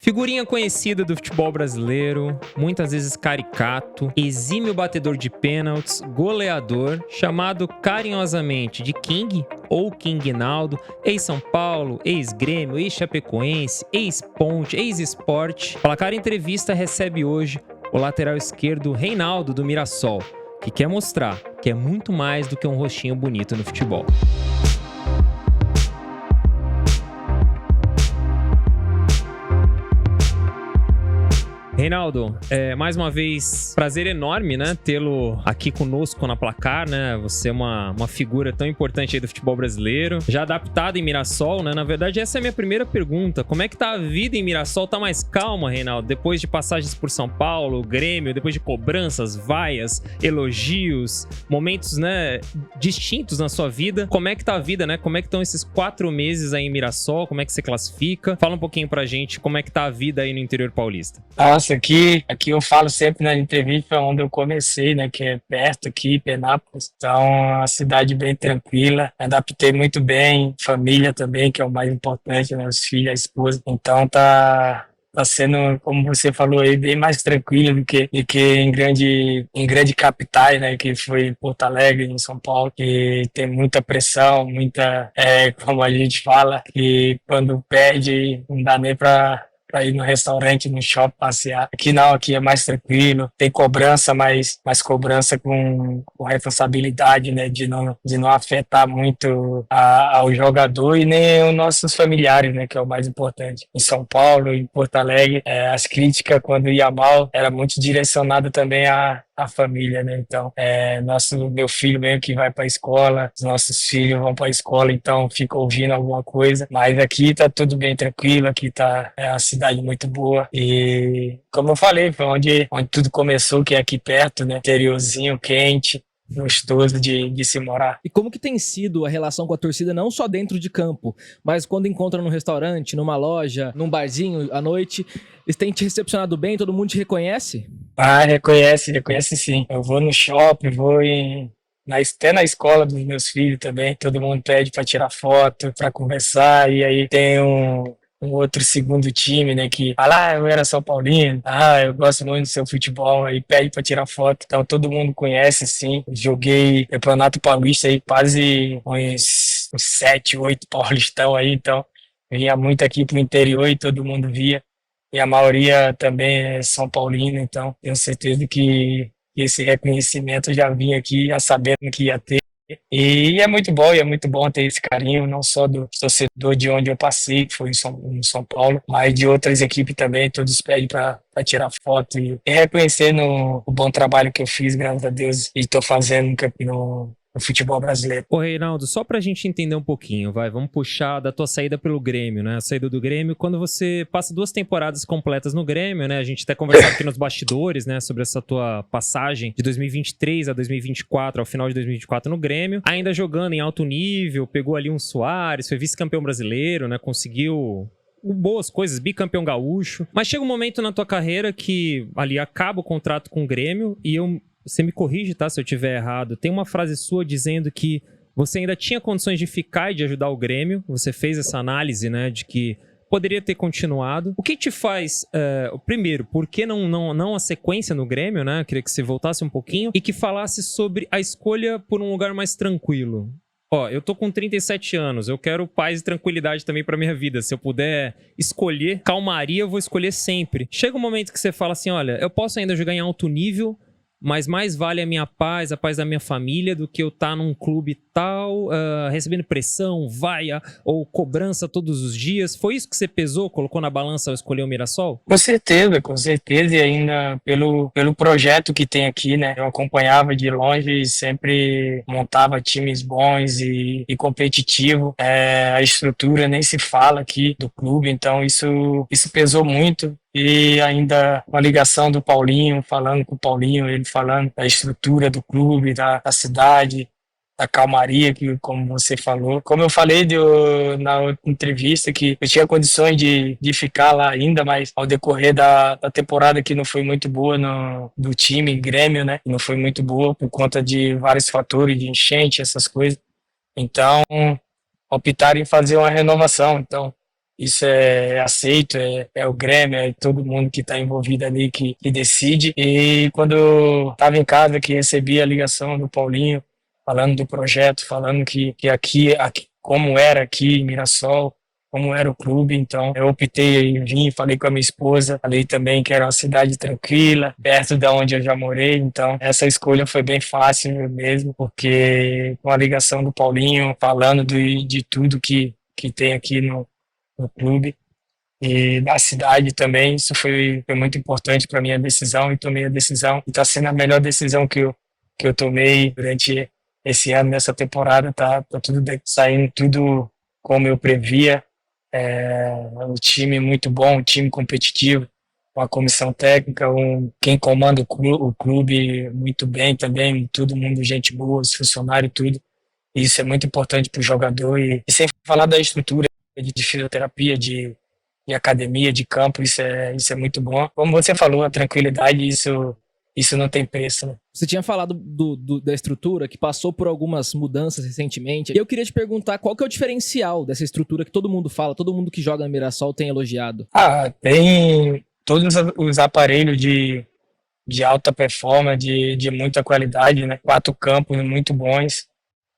Figurinha conhecida do futebol brasileiro, muitas vezes caricato, exímio batedor de pênaltis, goleador, chamado carinhosamente de King ou King Naldo, ex-São Paulo, ex-Grêmio, ex-Chapecoense, ex-Ponte, ex-Sport. Placar Entrevista recebe hoje o lateral esquerdo Reinaldo do Mirassol, que quer mostrar que é muito mais do que um rostinho bonito no futebol. Reinaldo, mais uma vez, prazer enorme, né, tê-lo aqui conosco na Placar, né? Você é uma figura tão importante aí do futebol brasileiro, já adaptado em Mirassol, né? Na verdade, essa é a minha primeira pergunta. Como é que tá a vida em Mirassol? Tá mais calma, Reinaldo? Depois de passagens por São Paulo, Grêmio, depois de cobranças, vaias, elogios, momentos, né, distintos na sua vida. Como é que tá a vida, né? Como é que estão esses 4 meses aí em Mirassol? Como é que você classifica? Fala um pouquinho pra gente como é que tá a vida aí no interior paulista. Nossa, aqui eu falo sempre na entrevista onde eu comecei, né, que é perto aqui, Penápolis. Então, é uma cidade bem tranquila, adaptei muito bem, família também, que é o mais importante, né, os filhos, a esposa. Então, tá sendo, como você falou aí, bem mais tranquilo do que em grande capitais, né, que foi Porto Alegre, em São Paulo, que tem muita pressão, como a gente fala, que quando perde não dá nem pra ir no restaurante, no shopping, passear. Aqui não, aqui é mais tranquilo, tem cobrança, mas cobrança com responsabilidade, né, de não afetar muito ao jogador e nem os nossos familiares, né, que é o mais importante. Em São Paulo, em Porto Alegre, as críticas quando ia mal era muito direcionada também à família, né? Então, meu filho mesmo que vai para a escola, os nossos filhos vão para a escola, então fica ouvindo alguma coisa. Mas aqui tá tudo bem tranquilo, aqui é uma cidade muito boa. E, como eu falei, foi onde tudo começou, que é aqui perto, né? Interiorzinho quente, gostoso de se morar. E como que tem sido a relação com a torcida, não só dentro de campo, mas quando encontra num restaurante, numa loja, num barzinho à noite, eles têm te recepcionado bem, todo mundo te reconhece? Reconhece sim. Eu vou no shopping, até na escola dos meus filhos também, todo mundo pede para tirar foto, para conversar, e aí tem um outro segundo time, né, que fala, eu era São Paulino, eu gosto muito do seu futebol, aí pede pra tirar foto, então todo mundo conhece, sim. Joguei Campeonato Paulista aí, quase uns 7, 8 paulistão aí, então vinha muito aqui pro interior e todo mundo via, e a maioria também é São Paulino, então tenho certeza que esse reconhecimento já vinha aqui, já sabendo que ia ter. E é muito bom ter esse carinho, não só do torcedor de onde eu passei, que foi em São Paulo, mas de outras equipes também, todos pedem para tirar foto e reconhecendo o bom trabalho que eu fiz, graças a Deus, e estou fazendo no futebol brasileiro. Ô Reinaldo, só pra gente entender um pouquinho, vamos puxar da tua saída pelo Grêmio, né? A saída do Grêmio, quando você passa 2 temporadas completas no Grêmio, né? A gente até conversava aqui nos bastidores, né? Sobre essa tua passagem de 2023 a 2024, ao final de 2024 no Grêmio, ainda jogando em alto nível, pegou ali um Soares, foi vice-campeão brasileiro, né? Conseguiu boas coisas, bicampeão gaúcho, mas chega um momento na tua carreira que ali acaba o contrato com o Grêmio e você me corrige, tá, se eu estiver errado. Tem uma frase sua dizendo que você ainda tinha condições de ficar e de ajudar o Grêmio. Você fez essa análise, né, de que poderia ter continuado. O que te faz, primeiro, por que não a sequência no Grêmio, né? Eu queria que você voltasse um pouquinho e que falasse sobre a escolha por um lugar mais tranquilo. Eu tô com 37 anos, eu quero paz e tranquilidade também pra minha vida. Se eu puder escolher calmaria, eu vou escolher sempre. Chega um momento que você fala assim, olha, eu posso ainda jogar em alto nível, mas mais vale a minha paz, a paz da minha família, do que eu estar num clube tal, recebendo pressão, vaia ou cobrança todos os dias. Foi isso que você pesou, colocou na balança ao escolher o Mirassol? Com certeza, e ainda pelo projeto que tem aqui, né? Eu acompanhava de longe e sempre montava times bons e competitivo. A estrutura nem se fala aqui do clube, então isso pesou muito. E ainda uma ligação do Paulinho, falando com o Paulinho, ele falando da estrutura do clube, da cidade, da calmaria, que, como você falou. Como eu falei na outra entrevista, que eu tinha condições de ficar lá ainda, mas ao decorrer da temporada que não foi muito boa do time Grêmio, né? Não foi muito boa por conta de vários fatores, de enchente, essas coisas. Então, optaram em fazer uma renovação. Então, isso é aceito, é o Grêmio, é todo mundo que está envolvido ali que decide. E quando eu estava em casa, que recebi a ligação do Paulinho, falando do projeto, falando que aqui como era aqui em Mirassol, como era o clube, então eu optei em vir, falei com a minha esposa, falei também que era uma cidade tranquila, perto da onde eu já morei, então essa escolha foi bem fácil mesmo, porque com a ligação do Paulinho, falando de tudo que tem aqui no clube e na cidade também, isso foi muito importante para minha decisão, e tomei a decisão, e está sendo a melhor decisão que eu tomei durante esse ano, nessa temporada, tá tudo saindo tudo como eu previa. Um time muito bom, um time competitivo, uma comissão técnica, quem comanda o clube muito bem também, todo mundo gente boa, os funcionários, tudo. Isso é muito importante para o jogador, e sem falar da estrutura de fisioterapia, de academia, de campo, isso é muito bom. Como você falou, a tranquilidade, isso não tem preço, né? Você tinha falado da estrutura que passou por algumas mudanças recentemente. E eu queria te perguntar qual que é o diferencial dessa estrutura que todo mundo fala, todo mundo que joga no Mirassol tem elogiado. Tem todos os aparelhos de alta performance, de muita qualidade, né? 4 campos muito bons,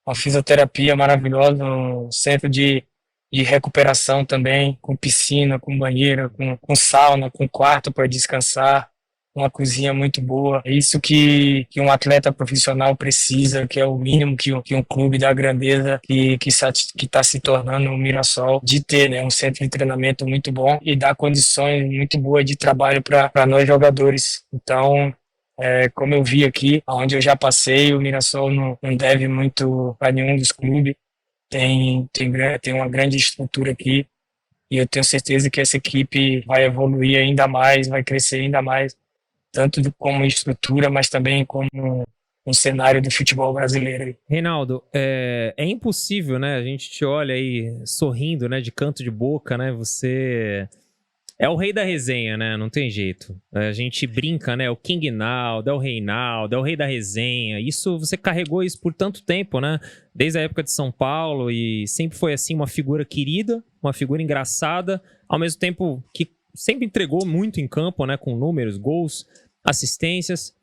uma fisioterapia maravilhosa, um centro de recuperação também, com piscina, com banheira, com sauna, com quarto para descansar, uma cozinha muito boa. É isso que um atleta profissional precisa, que é o mínimo que um clube da grandeza que está se tornando o Mirassol de ter, né? Um centro de treinamento muito bom e dá condições muito boas de trabalho para nós jogadores. Então, como eu vi aqui, onde eu já passei, o Mirassol não deve muito para nenhum dos clubes. Tem uma grande estrutura aqui, e eu tenho certeza que essa equipe vai evoluir ainda mais, vai crescer ainda mais, tanto como estrutura, mas também como um cenário do futebol brasileiro. Reinaldo, é impossível, né? A gente te olha aí sorrindo, né? De canto de boca, né? Você é o rei da resenha, né? Não tem jeito. A gente brinca, né? O King Naldo, é o Reinaldo, é o rei da resenha. Isso, você carregou isso por tanto tempo, né? Desde a época de São Paulo, e sempre foi assim uma figura querida, uma figura engraçada, ao mesmo tempo que sempre entregou muito em campo, né? Com números, gols, assistências.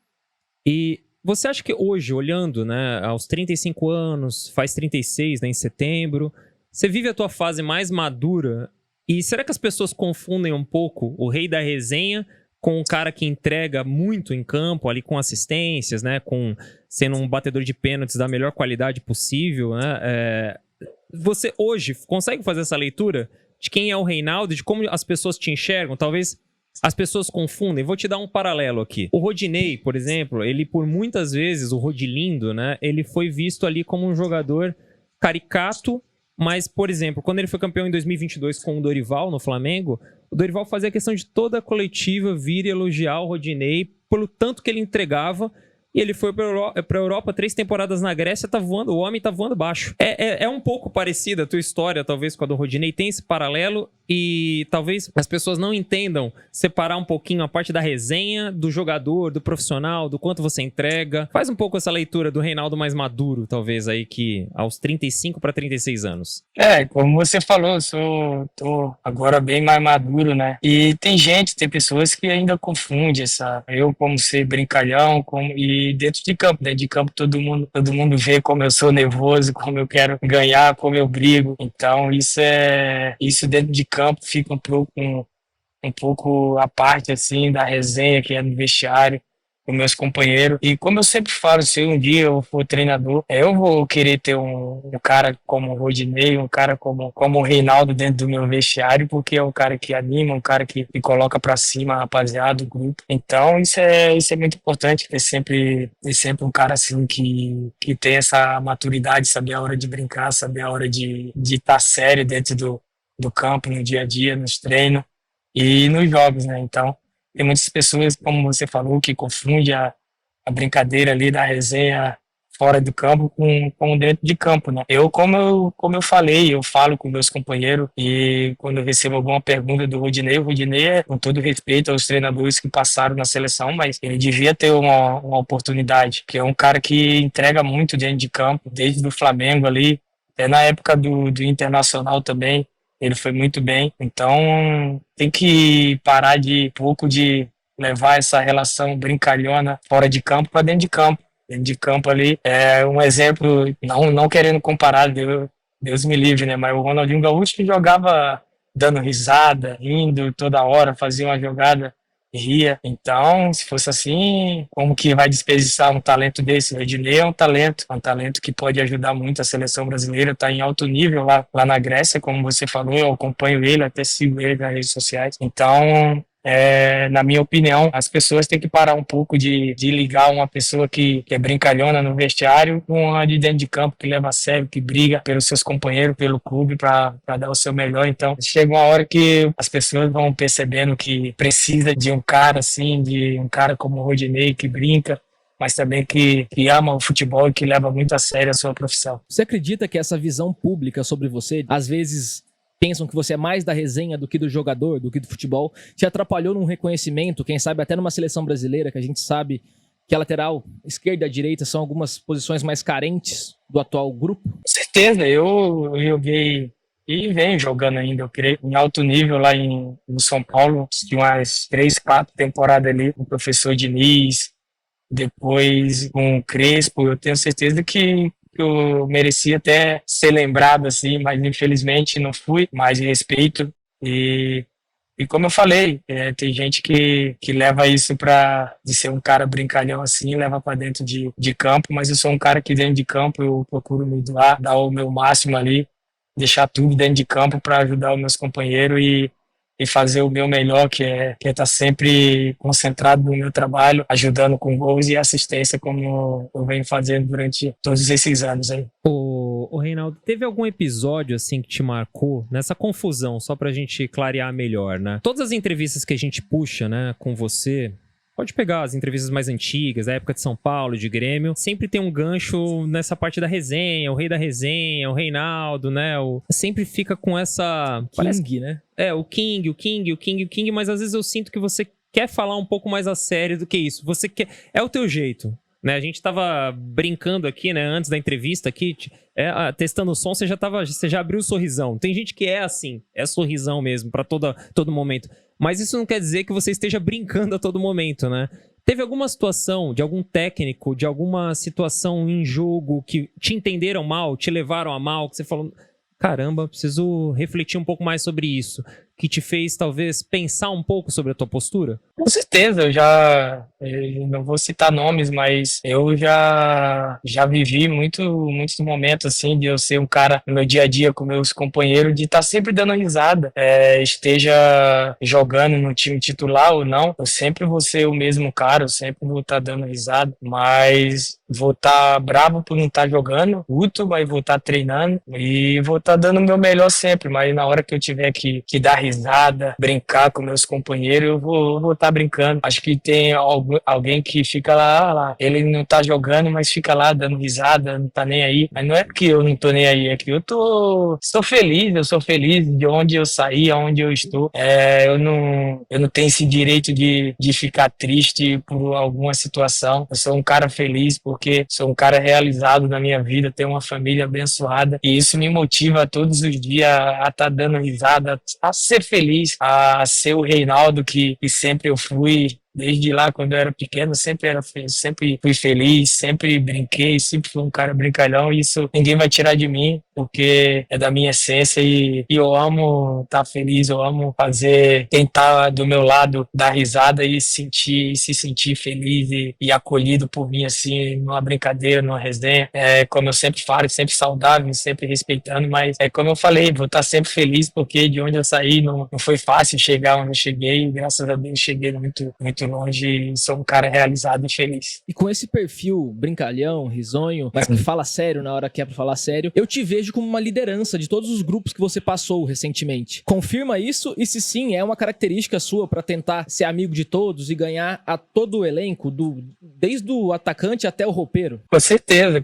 E você acha que hoje, olhando, né? Aos 35 anos, faz 36, né? Em setembro, você vive a tua fase mais madura. E será que as pessoas confundem um pouco o rei da resenha com o cara que entrega muito em campo, ali com assistências, né? Com sendo um batedor de pênaltis da melhor qualidade possível, né? Você hoje consegue fazer essa leitura de quem é o Reinaldo, de como as pessoas te enxergam? Talvez as pessoas confundem. Vou te dar um paralelo aqui. O Rodinei, por exemplo, ele por muitas vezes, o Rodilindo, né? Ele foi visto ali como um jogador caricato. Mas, por exemplo, quando ele foi campeão em 2022 com o Dorival no Flamengo, o Dorival fazia questão de toda a coletiva vir e elogiar o Rodinei pelo tanto que ele entregava. E ele foi para a Europa, 3 temporadas na Grécia, tá voando, o homem tá voando baixo. É um pouco parecida a tua história, talvez, com a do Rodinei, tem esse paralelo, e talvez as pessoas não entendam separar um pouquinho a parte da resenha, do jogador, do profissional, do quanto você entrega. Faz um pouco essa leitura do Reinaldo mais maduro, talvez, aí, que aos 35 para 36 anos. Como você falou, tô agora bem mais maduro, né? E tem pessoas que ainda confundem eu como ser brincalhão, e dentro de campo todo mundo vê como eu sou nervoso, como eu quero ganhar, como eu brigo. Então isso dentro de campo fica um pouco a parte assim da resenha que é no vestiário com meus companheiros. E como eu sempre falo, se um dia eu for treinador, eu vou querer ter um cara como o Rodinei, um cara como o Reinaldo dentro do meu vestiário, porque é um cara que anima, um cara que coloca pra cima a rapaziada, o grupo. Então isso é muito importante, ter sempre um cara assim que tem essa maturidade, saber a hora de brincar, saber a hora de estar sério dentro do campo, no dia a dia, nos treinos e nos jogos, né? Então, tem muitas pessoas, como você falou, que confundem a brincadeira ali da resenha fora do campo com dentro de campo, né? Como eu falei, eu falo com meus companheiros, e quando eu recebo alguma pergunta do Rodinei, o Rodinei com todo respeito aos treinadores que passaram na seleção, mas ele devia ter uma oportunidade, que é um cara que entrega muito dentro de campo, desde o Flamengo ali, até na época do Internacional também. ele foi muito bem. Então, tem que parar de um pouco de levar essa relação brincalhona fora de campo para dentro de campo. Dentro de campo ali é um exemplo, não querendo comparar, Deus me livre, né? Mas o Ronaldinho Gaúcho jogava dando risada, rindo toda hora, fazia uma jogada, ria. Então, se fosse assim, como que vai desperdiçar um talento desse? O Ednei é um talento que pode ajudar muito a seleção brasileira, está em alto nível lá na Grécia, como você falou, eu acompanho ele, até sigo ele nas redes sociais. Então, na minha opinião, as pessoas têm que parar um pouco de ligar uma pessoa que é brincalhona no vestiário com uma de dentro de campo, que leva a sério, que briga pelos seus companheiros, pelo clube, para dar o seu melhor. Então, chega uma hora que as pessoas vão percebendo que precisa de um cara assim, de um cara como o Rodinei, que brinca, mas também que ama o futebol e que leva muito a sério a sua profissão. Você acredita que essa visão pública sobre você, às vezes pensam que você é mais da resenha do que do jogador, do que do futebol, te atrapalhou num reconhecimento, quem sabe até numa seleção brasileira, que a gente sabe que a lateral esquerda e a direita são algumas posições mais carentes do atual grupo? Com certeza, eu joguei e venho jogando ainda, eu creio, em alto nível lá no São Paulo, de umas 3, 4 temporadas ali, com o professor Diniz, depois com o Crespo. Eu tenho certeza que eu merecia até ser lembrado assim, mas infelizmente não fui. Mais respeito e como eu falei, tem gente que leva isso de ser um cara brincalhão assim, leva para dentro de campo, mas eu sou um cara que dentro de campo eu procuro me doar, dar o meu máximo ali, deixar tudo dentro de campo para ajudar os meus companheiros e fazer o meu melhor, que é estar sempre concentrado no meu trabalho, ajudando com gols e assistência, como eu venho fazendo durante todos esses anos aí. Ô Reinaldo, teve algum episódio assim que te marcou nessa confusão, só pra gente clarear melhor, né? Todas as entrevistas que a gente puxa, né, com você, pode pegar as entrevistas mais antigas, da época de São Paulo, de Grêmio, sempre tem um gancho nessa parte da resenha, o rei da resenha, o Reinaldo, né? Sempre fica com essa... King, né? O King, mas às vezes eu sinto que você quer falar um pouco mais a sério do que isso. Você quer... É o teu jeito, né? A gente tava brincando aqui, né, antes da entrevista aqui, testando o som, você já abriu o sorrisão. Tem gente que é assim, é sorrisão mesmo, pra todo momento. Mas isso não quer dizer que você esteja brincando a todo momento, né? Teve alguma situação de algum técnico, de alguma situação em jogo que te entenderam mal, te levaram a mal, que você falou, caramba, preciso refletir um pouco mais sobre isso, que te fez talvez pensar um pouco sobre a tua postura? Com certeza, eu não vou citar nomes, mas eu já vivi muitos momentos assim de eu ser um cara no meu dia a dia com meus companheiros, de estar sempre dando risada, esteja jogando no time titular ou não, eu sempre vou ser o mesmo cara, eu sempre vou estar dando risada, mas vou estar bravo por não estar jogando, puto, mas vou estar treinando e vou estar dando o meu melhor sempre, mas na hora que eu tiver que dar risada, brincar com meus companheiros, eu vou estar brincando. Acho que tem alguém que fica lá, ele não tá jogando, mas fica lá dando risada, não tá nem aí. Mas não é que eu não tô nem aí, é que eu sou feliz de onde eu saí, aonde eu estou. Eu não tenho esse direito de ficar triste por alguma situação. Eu sou um cara feliz porque sou um cara realizado na minha vida, tenho uma família abençoada e isso me motiva todos os dias a estar dando risada, a ser feliz, a ser o Reinaldo que sempre eu fui. Desde lá, quando eu era pequeno, sempre fui feliz, sempre brinquei, sempre fui um cara brincalhão. E isso ninguém vai tirar de mim, porque é da minha essência e eu amo estar feliz, eu amo fazer quem tá do meu lado dar risada e se sentir feliz e acolhido por mim, assim, numa brincadeira, numa resenha. Como eu sempre falo, sempre saudável, sempre respeitando, mas como eu falei, vou estar sempre feliz, porque de onde eu saí não foi fácil chegar onde eu cheguei, e graças a Deus cheguei muito longe e sou um cara realizado e feliz. E com esse perfil brincalhão, risonho, mas que fala sério na hora que é pra falar sério, eu te vejo como uma liderança de todos os grupos que você passou recentemente. Confirma isso? E se sim, é uma característica sua pra tentar ser amigo de todos e ganhar a todo o elenco, desde o atacante até o roupeiro? Com certeza.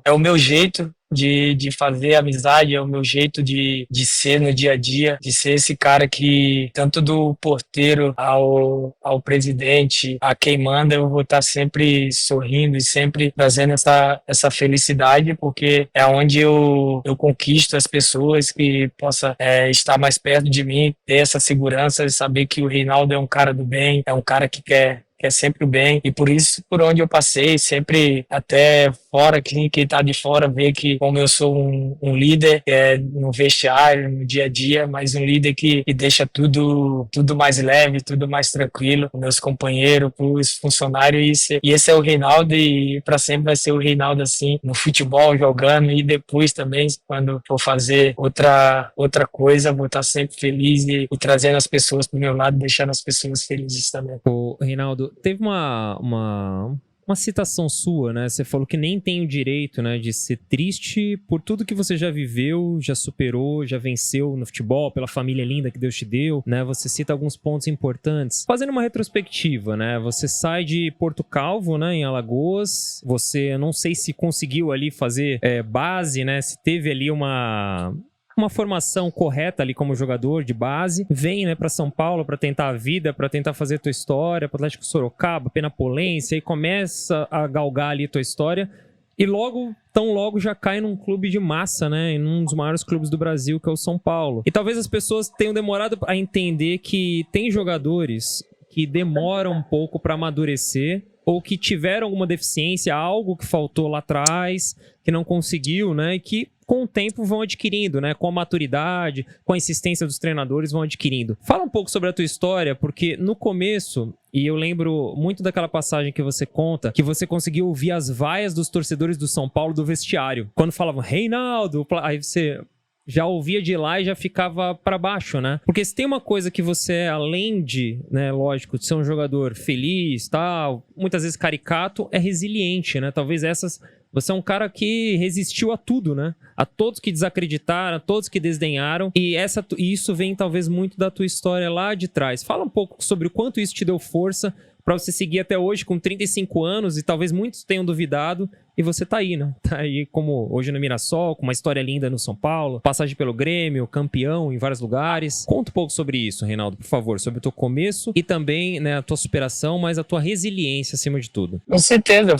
É o meu jeito. de fazer amizade, é o meu jeito de ser no dia a dia, de ser esse cara que, tanto do porteiro ao presidente, a quem manda, eu vou estar sempre sorrindo e sempre trazendo essa felicidade, porque é onde eu conquisto as pessoas que possa estar mais perto de mim, ter essa segurança de saber que o Reinaldo é um cara do bem, é um cara que quer sempre o bem, e por isso, por onde eu passei, sempre até fora, quem tá de fora vê que como eu sou um líder no vestiário, no dia a dia, mas um líder que deixa tudo mais leve, tudo mais tranquilo, com meus companheiros, os funcionários, e esse é o Reinaldo, e para sempre vai ser o Reinaldo assim, no futebol, jogando, e depois também, quando for fazer outra coisa, vou estar sempre feliz e trazendo as pessoas pro meu lado, deixando as pessoas felizes também. Ô, Reinaldo, teve uma citação sua, né? Você falou que nem tem o direito, né, de ser triste por tudo que você já viveu, já superou, já venceu no futebol, pela família linda que Deus te deu, né? Você cita alguns pontos importantes. Fazendo uma retrospectiva, né? Você sai de Porto Calvo, né, em Alagoas. Você, não sei se conseguiu ali fazer base, né? Se teve ali uma formação correta ali como jogador de base, vem, né, para São Paulo para tentar a vida, para tentar fazer a tua história, para Atlético Sorocaba, Penapolense, aí começa a galgar ali a tua história e tão logo já cai num clube de massa, né, em um dos maiores clubes do Brasil, que é o São Paulo. E talvez as pessoas tenham demorado a entender que tem jogadores que demoram um pouco para amadurecer, ou que tiveram alguma deficiência, algo que faltou lá atrás, que não conseguiu, né, e que com o tempo vão adquirindo, né, com a maturidade, com a insistência dos treinadores vão adquirindo. Fala um pouco sobre a tua história, porque no começo, e eu lembro muito daquela passagem que você conta, que você conseguiu ouvir as vaias dos torcedores do São Paulo do vestiário, quando falavam Reinaldo, aí você já ouvia de lá e já ficava pra baixo, né? Porque se tem uma coisa que você é, além de, né, lógico, de ser um jogador feliz, tal, muitas vezes caricato, é resiliente, né? Talvez você é um cara que resistiu a tudo, né? A todos que desacreditaram, a todos que desdenharam. E isso vem talvez muito da tua história lá de trás. Fala um pouco sobre o quanto isso te deu força pra você seguir até hoje com 35 anos e talvez muitos tenham duvidado e você tá aí, né? Tá aí como hoje no Mirassol, com uma história linda no São Paulo, passagem pelo Grêmio, campeão em vários lugares. Conta um pouco sobre isso, Reinaldo, por favor, sobre o teu começo e também, né, a tua superação, mas a tua resiliência acima de tudo. Com certeza,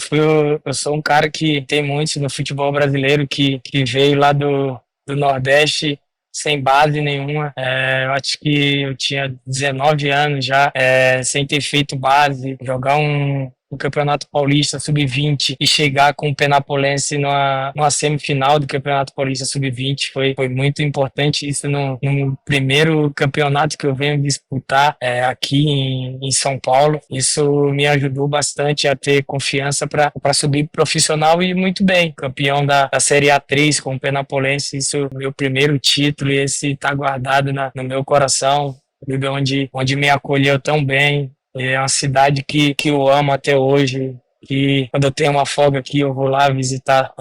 eu sou um cara que tem muitos no futebol brasileiro que veio lá do Nordeste sem base nenhuma. Eu acho que eu tinha 19 anos já, sem ter feito base, jogar um Campeonato Paulista Sub-20 e chegar com o Penapolense numa semifinal do Campeonato Paulista Sub-20 foi muito importante. Isso no primeiro campeonato que eu venho disputar aqui em São Paulo. Isso me ajudou bastante a ter confiança para subir profissional e muito bem. Campeão da Série A3 com o Penapolense, isso é o meu primeiro título e esse está guardado no meu coração, onde me acolheu tão bem. É uma cidade que eu amo até hoje, que quando eu tenho uma folga aqui eu vou lá visitar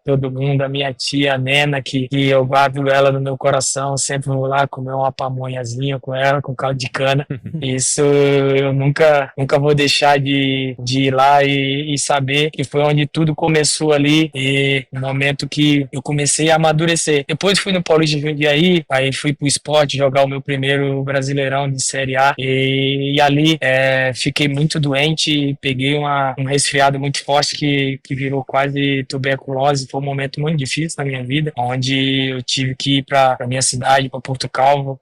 todo mundo, a minha tia, a Nena, que eu guardo ela no meu coração, sempre vou lá comer uma pamonhazinha com ela, com caldo de cana. Isso eu nunca vou deixar de ir lá e saber que foi onde tudo começou ali, e no momento que eu comecei a amadurecer. Depois fui no Paulista de Jundiaí, aí fui pro Sport jogar o meu primeiro Brasileirão de Série A, e ali fiquei muito doente e peguei um resfriado muito forte que virou quase tuberculose. Foi um momento muito difícil na minha vida, onde eu tive que ir para minha cidade, para Porto Calvo,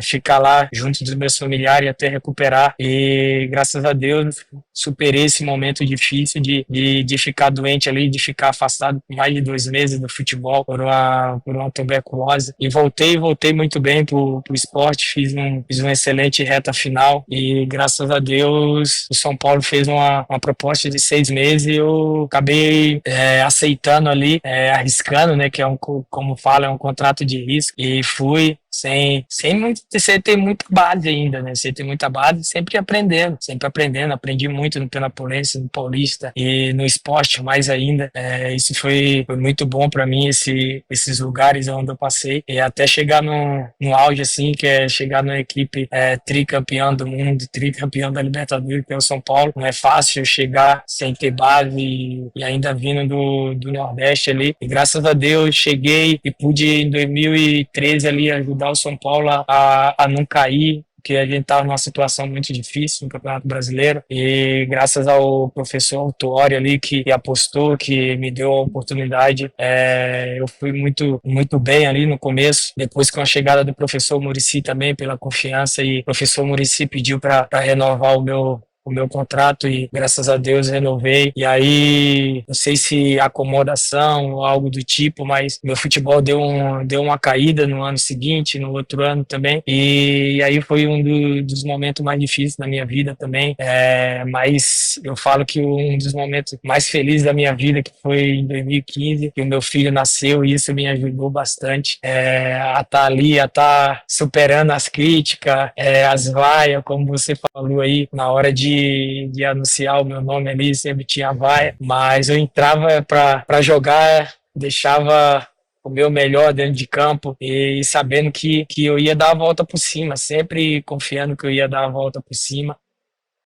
ficar lá junto dos meus familiares até recuperar, e graças a Deus superei esse momento difícil de ficar doente ali, de ficar afastado por mais de 2 meses do futebol por uma tuberculose, e voltei muito bem pro esporte, fiz uma excelente reta final, e graças a Deus o São Paulo fez uma proposta de 6 meses e eu acabei aceitando ali, arriscando, né, que como fala, é um contrato de risco, e fui sem muito, você tem muita base ainda, né? Você tem muita base, sempre aprendendo, aprendi muito no Penapolense, no Paulista e no esporte mais ainda. Isso foi muito bom para mim, esses lugares onde eu passei, e até chegar no auge, assim, que é chegar numa equipe tricampeã do mundo, tricampeão da Libertadores, que é o São Paulo. Não é fácil chegar sem ter base e ainda vindo do Nordeste ali, e graças a Deus cheguei e pude em 2013 ali ajudar o São Paulo a não cair, porque a gente estava numa situação muito difícil no Campeonato Brasileiro, e graças ao professor Tuori ali que apostou, que me deu a oportunidade, eu fui muito, muito bem ali no começo. Depois, com a chegada do professor Muricy também, pela confiança, e o professor Muricy pediu para renovar o meu contrato, e graças a Deus renovei. E aí, não sei se acomodação ou algo do tipo, mas meu futebol deu uma caída no ano seguinte, no outro ano também, e aí foi um dos momentos mais difíceis da minha vida também, mas eu falo que um dos momentos mais felizes da minha vida, que foi em 2015, que o meu filho nasceu, e isso me ajudou bastante a estar ali, a estar superando as críticas, as vaias, como você falou aí, na hora de anunciar o meu nome ali, sempre tinha vaia, mas eu entrava para jogar, deixava o meu melhor dentro de campo, e sabendo que eu ia dar a volta por cima, sempre confiando que eu ia dar a volta por cima.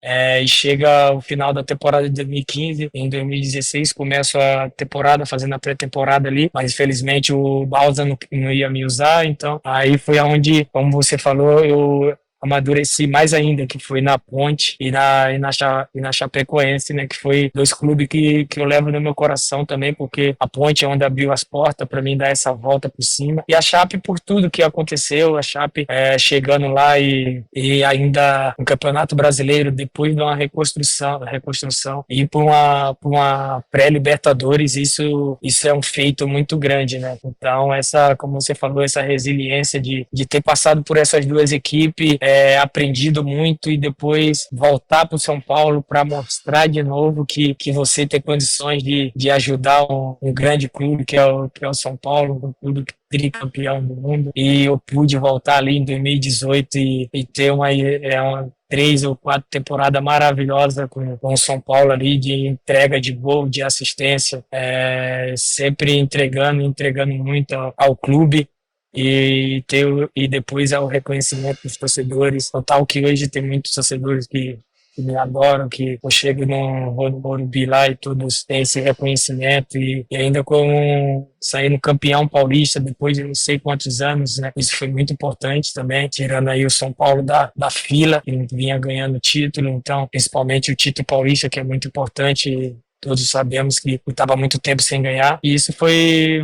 E chega o final da temporada de 2015, em 2016 começo a temporada, fazendo a pré-temporada ali, mas infelizmente o Balsa não ia me usar, então aí foi aonde, como você falou, eu amadureci mais ainda, que foi na Ponte e na Chapecoense, né, que foi dois clubes que eu levo no meu coração também, porque a Ponte é onde abriu as portas para mim dar essa volta por cima, e a Chape por tudo que aconteceu, a Chape chegando lá e ainda no Campeonato Brasileiro, depois de uma reconstrução e por uma pré-Libertadores, isso é um feito muito grande, né? Então, como você falou, essa resiliência de ter passado por essas duas equipes, aprendido muito, e depois voltar para o São Paulo para mostrar de novo que você tem condições de ajudar um grande clube que é o São Paulo, um clube tricampeão do mundo. E eu pude voltar ali em 2018 e ter uma 3 ou 4 temporadas maravilhosas com o São Paulo ali, de entrega de gol, de assistência, sempre entregando muito ao clube. E depois é o reconhecimento dos torcedores, total, que hoje tem muitos torcedores que me adoram, que eu chego no Morumbi lá e todos têm esse reconhecimento, e ainda saindo campeão paulista depois de não sei quantos anos, né? Isso foi muito importante também, tirando aí o São Paulo da fila, que vinha ganhando título, então principalmente o título paulista, que é muito importante. Todos sabemos que eu estava muito tempo sem ganhar, e isso foi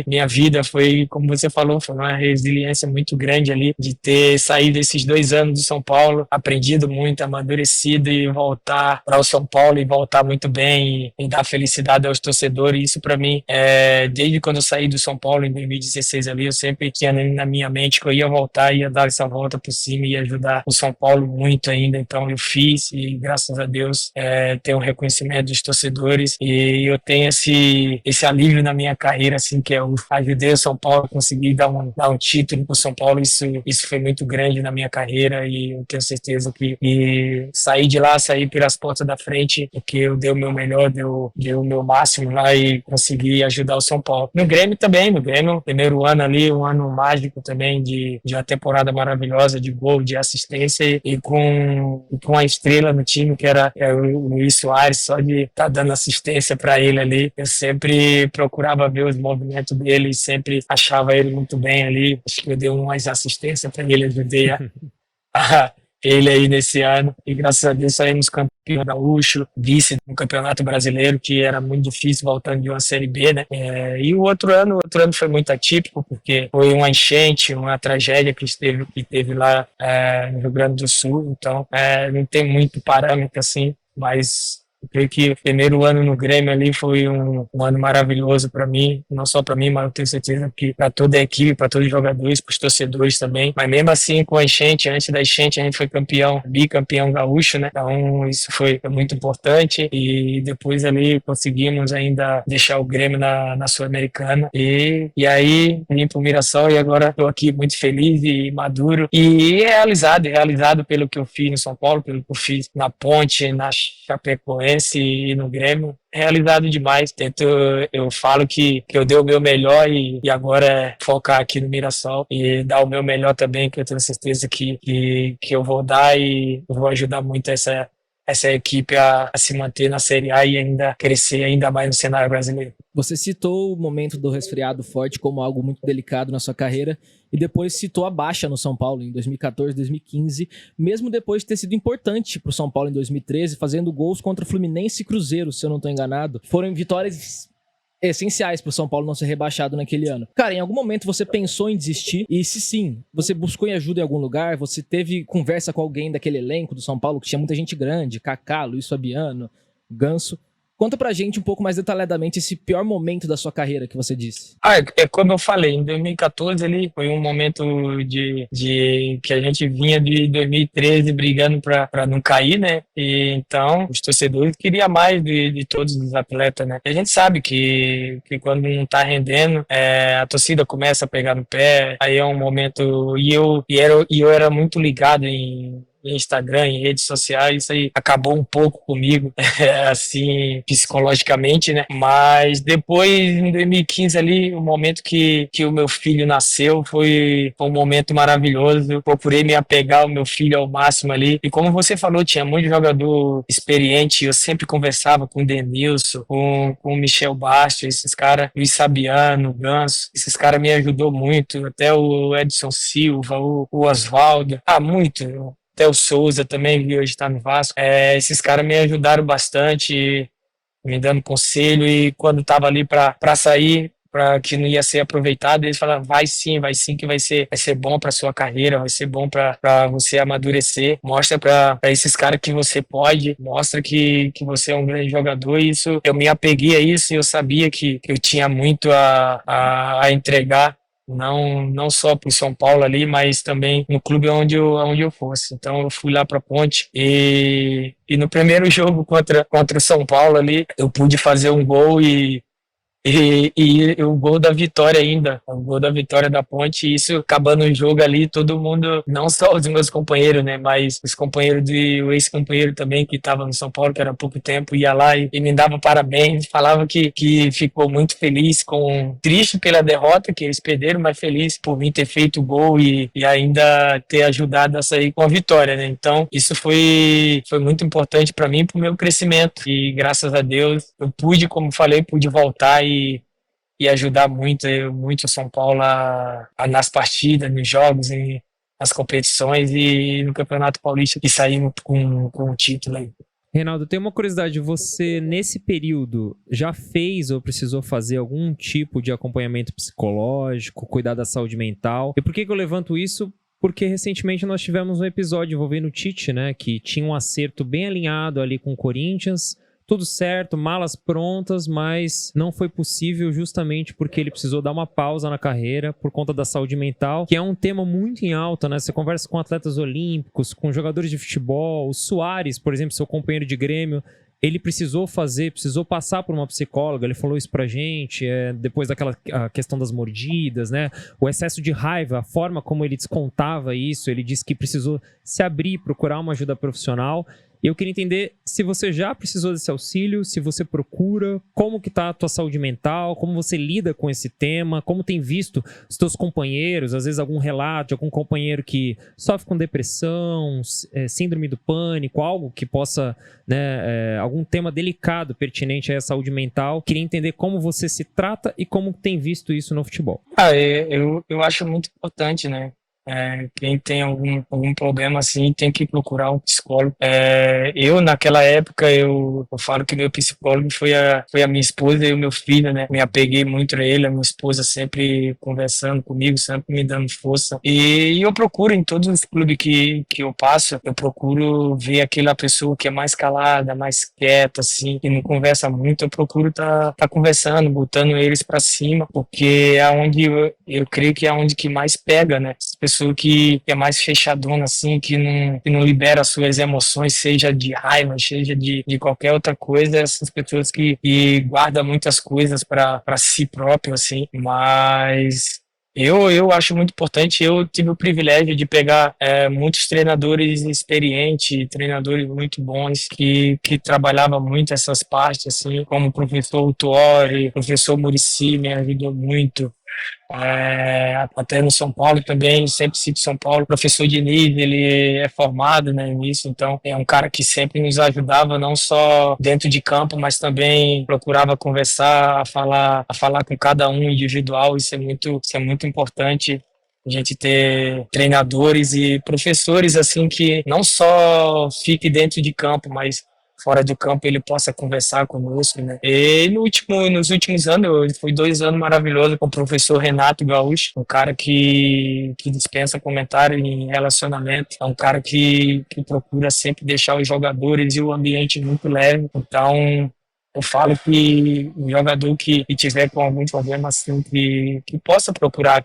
minha vida, foi, como você falou, foi uma resiliência muito grande ali, de ter saído esses 2 anos do São Paulo, aprendido muito, amadurecido, e voltar para o São Paulo e voltar muito bem, e dar felicidade aos torcedores. Isso para mim, desde quando eu saí do São Paulo em 2016 ali, eu sempre tinha na minha mente que eu ia voltar, ia dar essa volta por cima e ajudar o São Paulo muito ainda. Então eu fiz, e graças a Deus tenho um reconhecimento dos torcedores, e eu tenho esse alívio na minha carreira, assim, que eu ajudei o São Paulo a conseguir dar um título para o São Paulo. Isso foi muito grande na minha carreira, e eu tenho certeza que sair de lá, sair pelas portas da frente, porque eu dei o meu melhor, dei o meu máximo lá, e consegui ajudar o São Paulo. No Grêmio também, primeiro ano ali, um ano mágico também, de uma temporada maravilhosa, de gol, de assistência, e com a estrela no time, que era o Luiz Soares, só de estar dando assistência para ele ali. Eu sempre procurava ver os movimentos dele, sempre achava ele muito bem ali. Acho que eu dei umas assistências para ele, ajudei ele aí nesse ano, e graças a Deus saímos campeão gaúcho, vice no Campeonato Brasileiro, que era muito difícil voltando de uma Série B, né? E o outro ano foi muito atípico, porque foi uma enchente, uma tragédia que teve lá no Rio Grande do Sul, então não tem muito parâmetro assim, mas Eu creio que o primeiro ano no Grêmio ali foi um ano maravilhoso para mim, não só para mim, mas eu tenho certeza que para toda a equipe, para todos os jogadores, para os torcedores também. Mas mesmo assim, com a enchente, antes da enchente, a gente foi campeão, bicampeão gaúcho, né? Então isso foi muito importante e depois ali conseguimos ainda deixar o Grêmio na Sul-Americana e aí vim pro Mirassol e agora estou aqui muito feliz e maduro e realizado pelo que eu fiz no São Paulo, pelo que eu fiz na Ponte, na Chapecoense e no Grêmio. Realizado demais. Eu falo que eu dei o meu melhor e agora é focar aqui no Mirassol e dar o meu melhor também, que eu tenho certeza que eu vou dar e eu vou ajudar muito essa equipe a se manter na Série A e ainda crescer ainda mais no cenário brasileiro. Você citou o momento do resfriado forte como algo muito delicado na sua carreira e depois citou a baixa no São Paulo em 2014, 2015, mesmo depois de ter sido importante para o São Paulo em 2013, fazendo gols contra Fluminense e Cruzeiro, se eu não estou enganado. Foram vitórias essenciais para o São Paulo não ser rebaixado naquele ano. Cara, em algum momento você pensou em desistir? E se sim, você buscou ajuda em algum lugar? Você teve conversa com alguém daquele elenco do São Paulo, que tinha muita gente grande, Kaká, Luiz Fabiano, Ganso? Conta pra gente um pouco mais detalhadamente esse pior momento da sua carreira que você disse. É como eu falei, em 2014 ali foi um momento de que a gente vinha de 2013 brigando para não cair, né? E então os torcedores queriam mais de todos os atletas, né? E a gente sabe que quando não tá rendendo, a torcida começa a pegar no pé, aí é um momento e eu era muito ligado em Instagram, em redes sociais, isso aí acabou um pouco comigo, assim, psicologicamente, né? Mas depois, em 2015 ali, o momento que o meu filho nasceu foi um momento maravilhoso. Eu procurei me apegar ao meu filho ao máximo ali. E como você falou, tinha muito jogador experiente. Eu sempre conversava com o Denilson, com o Michel Bastos, esses caras, Luiz Fabiano, Ganso. Esses caras me ajudou muito. Até o Edson Silva, o Oswaldo. Muito. Até o Souza também, que hoje está no Vasco. Esses caras me ajudaram bastante, me dando conselho, e quando estava ali para sair, para que não ia ser aproveitado, eles falaram, vai sim, que vai ser bom para sua carreira, vai ser bom para você amadurecer, mostra para esses caras que você pode, mostra que você é um grande jogador. E isso, eu me apeguei a isso e eu sabia que eu tinha muito a entregar, não só para o São Paulo ali, mas também no clube onde eu fosse. Então eu fui lá para a Ponte e no primeiro jogo contra o São Paulo ali, eu pude fazer um gol e o gol da vitória ainda, o gol da vitória da Ponte, isso acabando o jogo ali, todo mundo, não só os meus companheiros, né, mas os companheiros o ex-companheiro também que estava no São Paulo, que era há pouco tempo, ia lá e me dava parabéns, falava que ficou muito feliz, triste pela derrota que eles perderam, mas feliz por mim ter feito o gol e ainda ter ajudado a sair com a vitória, né. Então isso foi muito importante para mim, para o meu crescimento, e graças a Deus eu pude, como falei, voltar e ajudar muito o São Paulo nas partidas, nos jogos, nas competições e no Campeonato Paulista, que saímos com o título aí. Reinaldo, tem uma curiosidade, você nesse período já fez ou precisou fazer algum tipo de acompanhamento psicológico, cuidar da saúde mental? E por que eu levanto isso? Porque recentemente nós tivemos um episódio envolvendo o Tite, né, que tinha um acerto bem alinhado ali com o Corinthians, tudo certo, malas prontas, mas não foi possível justamente porque ele precisou dar uma pausa na carreira por conta da saúde mental, que é um tema muito em alta, né? Você conversa com atletas olímpicos, com jogadores de futebol, o Suárez, por exemplo, seu companheiro de Grêmio, ele precisou passar por uma psicóloga, ele falou isso pra gente, depois daquela a questão das mordidas, né? O excesso de raiva, a forma como ele descontava isso, ele disse que precisou se abrir, procurar uma ajuda profissional. Eu queria entender se você já precisou desse auxílio, se você procura, como que tá a tua saúde mental, como você lida com esse tema, como tem visto os teus companheiros, às vezes algum relato de algum companheiro que sofre com depressão, síndrome do pânico, algo que possa, né, algum tema delicado pertinente à saúde mental. Queria entender como você se trata e como tem visto isso no futebol. Eu acho muito importante, né? Quem tem algum problema assim tem que procurar um psicólogo. Eu, naquela época, eu falo que meu psicólogo foi a minha esposa e o meu filho, né? Me apeguei muito a ele, a minha esposa sempre conversando comigo, sempre me dando força. E eu procuro em todos os clubes que eu passo, eu procuro ver aquela pessoa que é mais calada, mais quieta, assim, que não conversa muito, eu procuro tá conversando, botando eles para cima, porque é onde eu creio que é onde que mais pega, né? Essa pessoa que é mais fechadona, assim, que não libera suas emoções, seja de raiva, seja de qualquer outra coisa, essas pessoas que guardam muitas coisas para si próprio, assim, mas eu acho muito importante. Eu tive o privilégio de pegar muitos treinadores experientes, treinadores muito bons que trabalhavam muito essas partes, assim, como o professor Tuori, o professor Muricy me ajudou muito. Até no São Paulo também, sempre cito São Paulo. O professor Diniz, ele é formado, né, nisso, então é um cara que sempre nos ajudava, não só dentro de campo, mas também procurava conversar, a falar com cada um individual. Isso é muito importante. A gente ter treinadores e professores assim que não só fique dentro de campo, mas fora do campo ele possa conversar conosco, né? E nos últimos anos, foi 2 anos maravilhosos com o professor Renato Gaúcho, um cara que dispensa comentário em relacionamento, é um cara que procura sempre deixar os jogadores e o ambiente muito leve. Então, eu falo que o jogador que tiver com algum problema assim, que possa procurar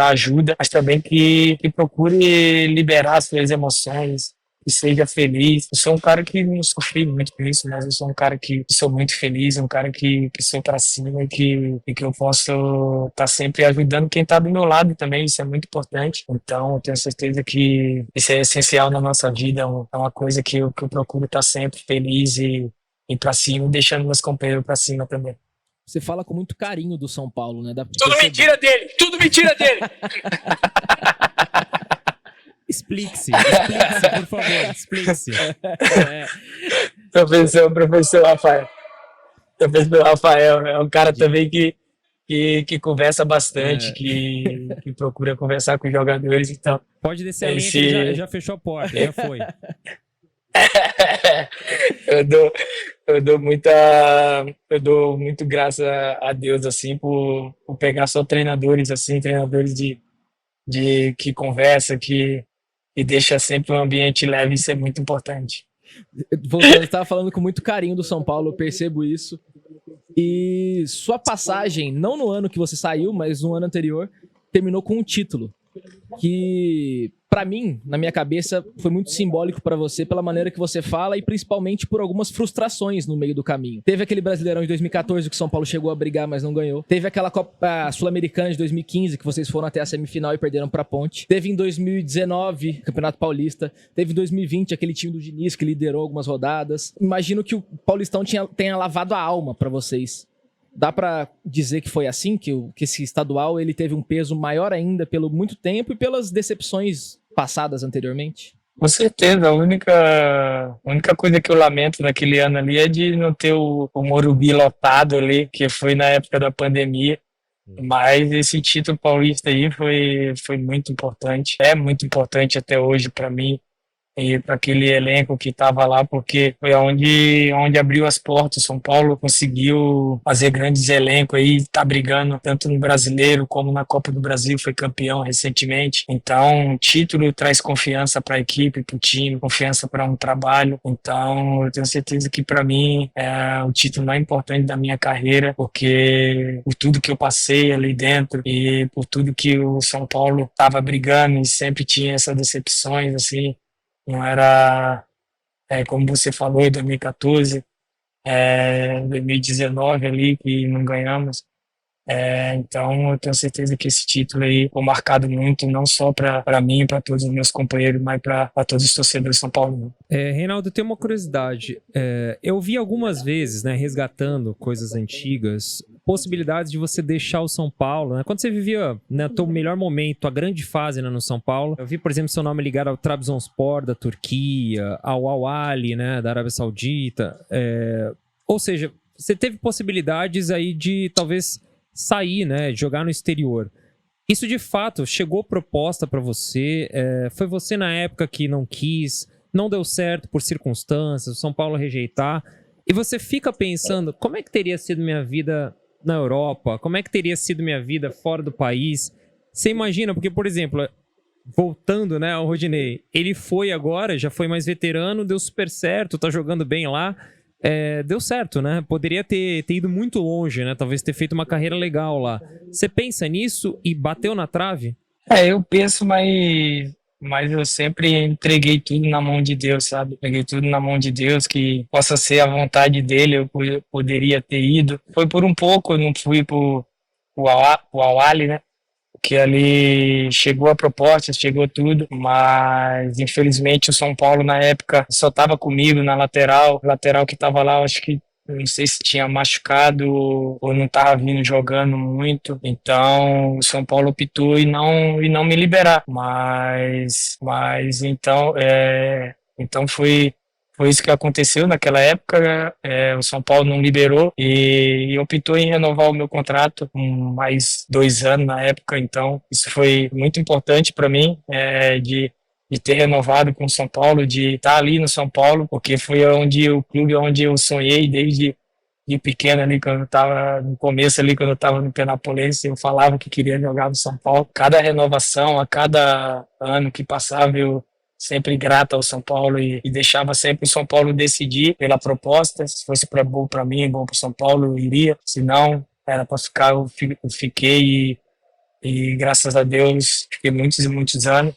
ajuda, mas também que procure liberar suas emoções, que seja feliz. Eu sou um cara que não sofri muito com isso, mas eu sou um cara que sou muito feliz, um cara que sou pra cima e que eu posso estar sempre ajudando quem tá do meu lado também. Isso é muito importante. Então, eu tenho certeza que isso é essencial na nossa vida. É uma coisa que eu procuro estar sempre feliz e pra cima, deixando meus companheiros pra cima também. Você fala com muito carinho do São Paulo, né? Tudo mentira dele! Tudo mentira dele! Explique-se, por favor, explique-se. Professor Rafael. Professor Rafael é um cara também que conversa bastante, que procura conversar com os jogadores, então. Pode descer a linha que ele já fechou a porta, já foi. Eu dou muito graça a Deus, assim, por pegar só treinadores, assim, treinadores que conversa, que deixa sempre um ambiente leve. Isso é muito importante. Voltando, você estava falando com muito carinho do São Paulo, eu percebo isso. E sua passagem, não no ano que você saiu, mas no ano anterior, terminou com um título. Que, pra mim, na minha cabeça, foi muito simbólico pra você, pela maneira que você fala e principalmente por algumas frustrações no meio do caminho. Teve aquele Brasileirão de 2014 que o São Paulo chegou a brigar, mas não ganhou. Teve aquela Copa Sul-Americana de 2015 que vocês foram até a semifinal e perderam pra Ponte. Teve em 2019, Campeonato Paulista. Teve em 2020 aquele time do Diniz que liderou algumas rodadas. Imagino que o Paulistão tenha lavado a alma pra vocês. Dá pra dizer que foi assim, que esse estadual ele teve um peso maior ainda pelo muito tempo e pelas decepções passadas anteriormente? Com certeza, a única coisa que eu lamento naquele ano ali é de não ter o Morumbi lotado ali, que foi na época da pandemia. Mas esse título paulista aí foi muito importante, é muito importante até hoje para mim e para aquele elenco que estava lá, porque foi onde abriu as portas. São Paulo conseguiu fazer grandes elencos aí, tá brigando tanto no Brasileiro como na Copa do Brasil, foi campeão recentemente. Então, o título traz confiança para a equipe, para o time, confiança para um trabalho. Então, eu tenho certeza que para mim é o título mais importante da minha carreira, porque por tudo que eu passei ali dentro e por tudo que o São Paulo estava brigando e sempre tinha essas decepções, assim. Não era, como você falou, em 2014, 2019 ali, que não ganhamos. Então, eu tenho certeza que esse título aí foi marcado muito, não só para mim, para todos os meus companheiros, mas para todos os torcedores de São Paulo. Reinaldo, tem uma curiosidade. Eu vi algumas vezes, né, resgatando coisas antigas, possibilidades de você deixar o São Paulo, né? Quando você vivia, né, o teu melhor momento, a grande fase, né, no São Paulo, eu vi, por exemplo, seu nome ligado ao Trabzonspor da Turquia, ao Al Ahly, né, da Arábia Saudita. Ou seja, você teve possibilidades aí de talvez sair, né, jogar no exterior. Isso de fato chegou proposta para você? Foi você na época que não quis, não deu certo por circunstâncias, o São Paulo rejeitar, e você fica pensando, como é que teria sido minha vida na Europa? Como é que teria sido minha vida fora do país? Você imagina, porque, por exemplo, voltando, né, ao Rodinei, ele foi agora, já foi mais veterano, deu super certo, tá jogando bem lá, deu certo, né? Poderia ter ido muito longe, né? Talvez ter feito uma carreira legal lá. Você pensa nisso e bateu na trave? Eu penso, mas eu sempre entreguei tudo na mão de Deus, sabe? Entreguei tudo na mão de Deus, que possa ser a vontade dele, eu poderia ter ido. Foi por um pouco, eu não fui pro Al-Ahly, né? Que ali chegou a proposta, chegou tudo, mas infelizmente o São Paulo na época só estava comigo na lateral, o lateral que estava lá, eu acho que não sei se tinha machucado ou não estava vindo jogando muito, então o São Paulo optou e não me liberar, mas então foi isso que aconteceu naquela época. O São Paulo não liberou e optou em renovar o meu contrato com mais 2 anos na época. Então, isso foi muito importante para mim, de ter renovado com o São Paulo, de estar ali no São Paulo, porque foi o clube onde eu sonhei desde de pequeno ali, quando eu estava no começo ali, quando eu estava no Penapolense, eu falava que queria jogar no São Paulo. Cada renovação, a cada ano que passava, eu sempre grato ao São Paulo e deixava sempre o São Paulo decidir pela proposta. Se fosse bom para mim, bom para o São Paulo, eu iria. Se não, era para ficar, eu fiquei e graças a Deus fiquei muitos e muitos anos.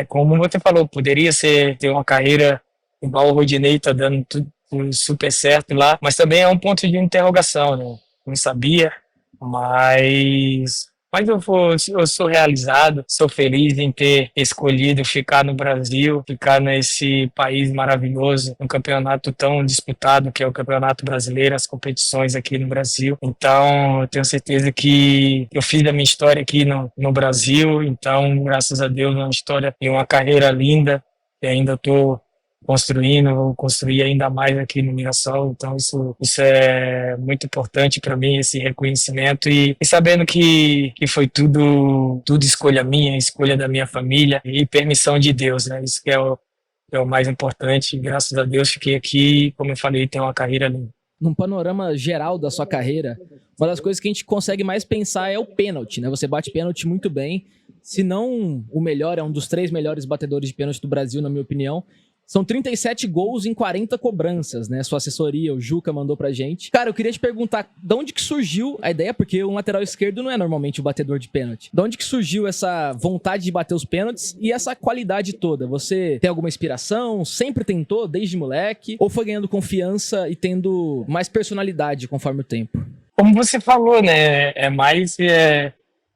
Como você falou, poderia ter uma carreira igual o Rodinei, tá dando tudo super certo lá, mas também é um ponto de interrogação, né? Não sabia, mas eu sou realizado, sou feliz em ter escolhido ficar no Brasil, ficar nesse país maravilhoso, um campeonato tão disputado que é o Campeonato Brasileiro, as competições aqui no Brasil. Então, eu tenho certeza que eu fiz a minha história aqui no Brasil, então, graças a Deus, é uma história e uma carreira linda, e ainda estou vou construir ainda mais aqui no Mirassol, então isso é muito importante para mim, esse reconhecimento e sabendo que foi tudo escolha minha, escolha da minha família e permissão de Deus, né? Isso que é o mais importante, graças a Deus fiquei aqui, como eu falei, tenho uma carreira linda. Num panorama geral da sua carreira, uma das coisas que a gente consegue mais pensar é o pênalti, né? Você bate pênalti muito bem, se não o melhor, é um dos 3 melhores batedores de pênalti do Brasil, na minha opinião. São 37 gols em 40 cobranças, né? Sua assessoria, o Juca, mandou pra gente. Cara, eu queria te perguntar, de onde que surgiu a ideia? Porque um lateral esquerdo não é normalmente o batedor de pênalti. De onde que surgiu essa vontade de bater os pênaltis e essa qualidade toda? Você tem alguma inspiração? Sempre tentou, desde moleque? Ou foi ganhando confiança e tendo mais personalidade conforme o tempo? Como você falou, né? É mais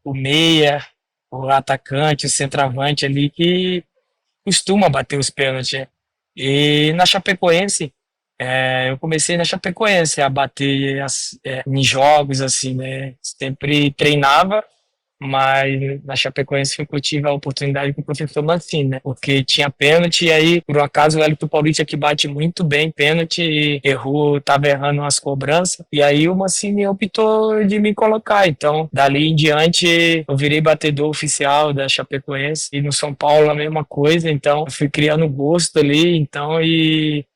o meia, o atacante, o centroavante ali que costuma bater os pênaltis. E na Chapecoense, eu comecei na Chapecoense a bater em jogos, assim, né? Sempre treinava, mas na Chapecoense eu tive a oportunidade com o professor Mancini, né? Porque tinha pênalti e aí, por um acaso, o Wellington Paulista que bate muito bem pênalti e tava errando umas cobranças. E aí o Mancini optou de me colocar. Então, dali em diante, eu virei batedor oficial da Chapecoense. E no São Paulo a mesma coisa. Então, eu fui criando gosto ali. Então, e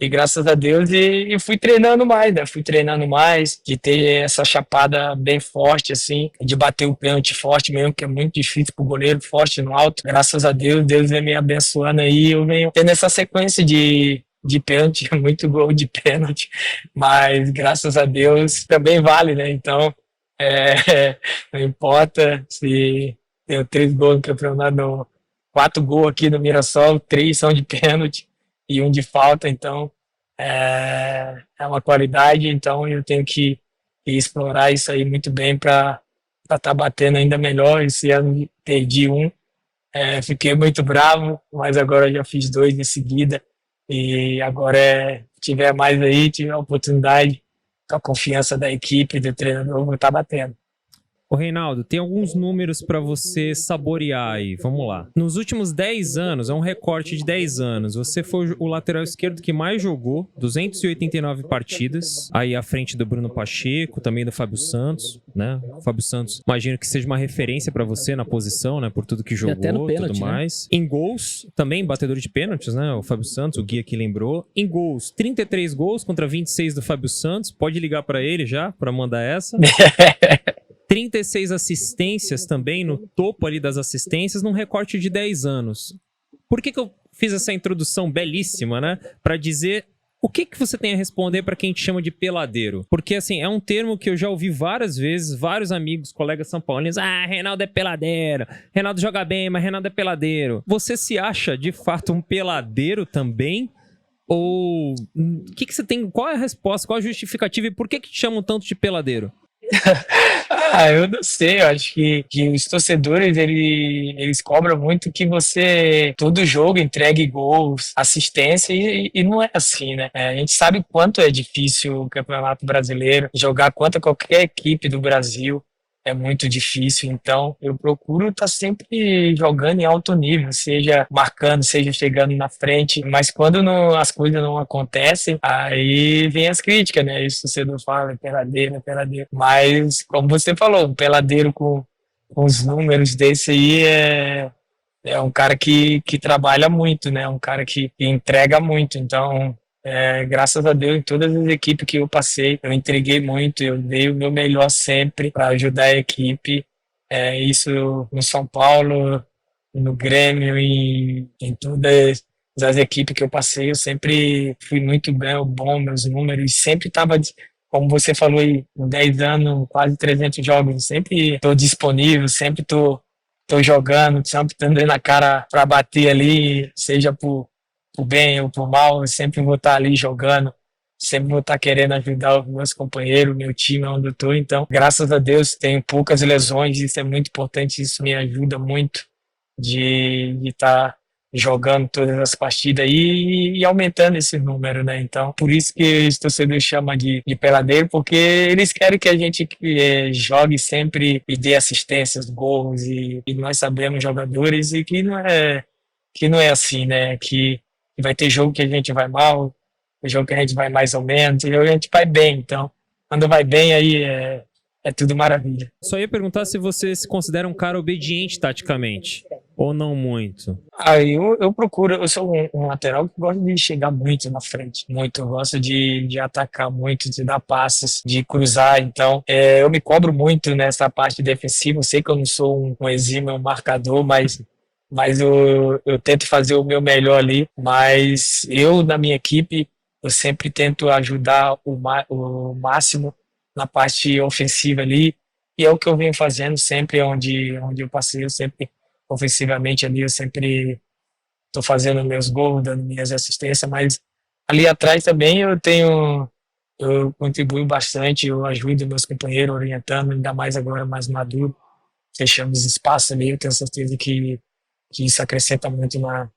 graças a Deus, e fui treinando mais, né? Fui treinando mais, de ter essa chapada bem forte, assim, de bater o pênalti forte mesmo, que é muito difícil pro goleiro forte no alto. Graças a Deus, Deus vem me abençoando aí, eu venho tendo essa sequência de pênalti, muito gol de pênalti, mas graças a Deus também vale, né? Então, não importa se tenho 3 gols no campeonato, 4 gols aqui no Mirassol, 3 são de pênalti e 1 de falta, então é uma qualidade, então eu tenho que explorar isso aí muito bem para estar batendo ainda melhor. Esse ano perdi 1, fiquei muito bravo, mas agora já fiz 2 em seguida e agora se tiver mais aí, tiver a oportunidade, com a confiança da equipe, do treinador, vou estar batendo. Ô Reinaldo, tem alguns números para você saborear aí, vamos lá. Nos últimos 10 anos, é um recorte de 10 anos, você foi o lateral esquerdo que mais jogou, 289 partidas, aí à frente do Bruno Pacheco, também do Fábio Santos, né? O Fábio Santos, imagino que seja uma referência para você na posição, né? Por tudo que jogou, até no pênalti, tudo mais. né? Em gols, também batedor de pênaltis, né? O Fábio Santos, o Gui aqui lembrou. Em gols, 33 gols contra 26 do Fábio Santos, pode ligar para ele já, para mandar essa. 36 assistências também, no topo ali das assistências, num recorte de 10 anos. Por que eu fiz essa introdução belíssima, né? Para dizer o que você tem a responder para quem te chama de peladeiro. Porque, assim, é um termo que eu já ouvi várias vezes, vários amigos, colegas são paulinos, Reinaldo é peladeiro, Reinaldo joga bem, mas Reinaldo é peladeiro. Você se acha, de fato, um peladeiro também? Ou o que você tem, qual é a resposta, qual a justificativa e por que te chamam tanto de peladeiro? Eu não sei, eu acho que os torcedores, eles cobram muito que você, todo jogo, entregue gols, assistência, e não é assim, né? A gente sabe o quanto é difícil o Campeonato Brasileiro, jogar contra qualquer equipe do Brasil é muito difícil, então eu procuro estar sempre jogando em alto nível, seja marcando, seja chegando na frente, mas quando as coisas não acontecem, aí vem as críticas, né? Isso o torcedor fala, é peladeiro, mas como você falou, um peladeiro com os números desse aí é um cara que trabalha muito, né? Um cara que entrega muito, então graças a Deus, em todas as equipes que eu passei, eu entreguei muito, eu dei o meu melhor sempre para ajudar a equipe. Isso no São Paulo, no Grêmio e em todas as equipes que eu passei, eu sempre fui muito bom, meus números, sempre estava, como você falou aí, em 10 anos, quase 300 jogos, sempre estou disponível, sempre estou jogando, sempre estou dando na cara para bater ali, seja por bem ou por mal, eu sempre vou estar ali jogando, sempre vou estar querendo ajudar os meus companheiros, meu time onde eu estou. Então, graças a Deus, tenho poucas lesões, isso é muito importante, isso me ajuda muito de estar jogando todas as partidas e aumentando esse número, né? Então, por isso que os torcedores chamam de peladeiro, porque eles querem que a gente jogue sempre e dê assistências, gols, e nós sabemos, jogadores, e que não é assim, né? Que vai ter jogo que a gente vai mal, tem jogo que a gente vai mais ou menos, e a gente vai bem. Então, quando vai bem, aí é tudo maravilha. Só ia perguntar se você se considera um cara obediente taticamente, ou não muito. Eu procuro, eu sou um lateral que gosta de chegar muito na frente, muito, eu gosto de atacar muito, de dar passes, de cruzar, então eu me cobro muito nessa parte defensiva, eu sei que eu não sou um exímio marcador, mas eu tento fazer o meu melhor ali, mas eu, na minha equipe, eu sempre tento ajudar o máximo na parte ofensiva ali, e é o que eu venho fazendo sempre onde eu passei, eu sempre, ofensivamente ali, eu sempre estou fazendo meus gols, dando minhas assistências, mas ali atrás também eu contribuo bastante, eu ajudo meus companheiros orientando, ainda mais agora mais maduro, fechamos espaço ali, eu tenho certeza que isso acrescenta muito na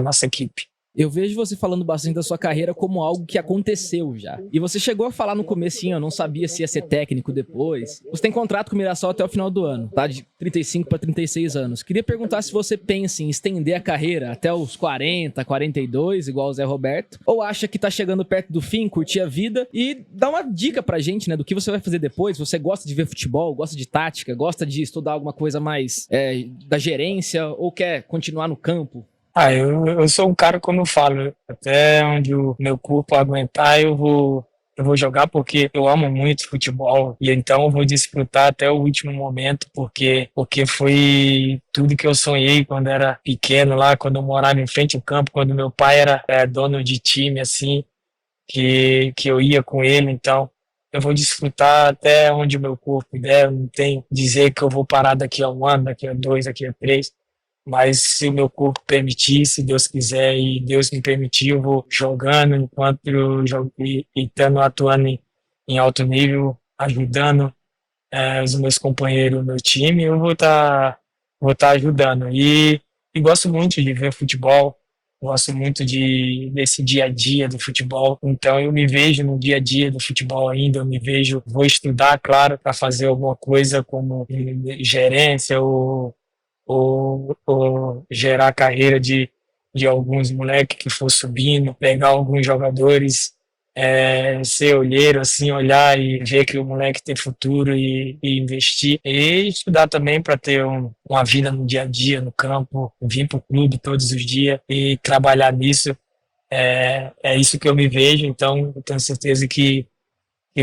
nossa equipe. Eu vejo você falando bastante da sua carreira como algo que aconteceu já. E você chegou a falar no comecinho, eu não sabia se ia ser técnico depois. Você tem contrato com o Mirassol até o final do ano, tá? De 35 para 36 anos. Queria perguntar se você pensa em estender a carreira até os 40, 42, igual o Zé Roberto, ou acha que tá chegando perto do fim, curtir a vida e dar uma dica pra gente, né, do que você vai fazer depois. Você gosta de ver futebol, gosta de tática, gosta de estudar alguma coisa mais da gerência ou quer continuar no campo? Eu sou um cara, como eu falo, até onde o meu corpo aguentar, eu vou jogar, porque eu amo muito futebol, e então eu vou desfrutar até o último momento, porque foi tudo que eu sonhei quando era pequeno lá, quando eu morava em frente ao campo, quando meu pai era dono de time, assim, que eu ia com ele, então eu vou desfrutar até onde o meu corpo der, não tem dizer que eu vou parar daqui a 1 ano, daqui a 2, daqui a 3, mas se o meu corpo permitir, se Deus quiser e Deus me permitir, eu vou jogando enquanto eu jogo e estando atuando em alto nível, ajudando os meus companheiros, o meu time, eu vou estar ajudando. E gosto muito de ver futebol, gosto muito desse dia a dia do futebol, então eu me vejo no dia a dia do futebol ainda, eu me vejo, vou estudar, claro, para fazer alguma coisa como gerência ou gerar a carreira de alguns moleques que for subindo, pegar alguns jogadores, ser olheiro, assim, olhar e ver que o moleque tem futuro e investir. E estudar também para ter uma vida no dia a dia, no campo, vir para o clube todos os dias e trabalhar nisso. É isso que eu me vejo, então eu tenho certeza que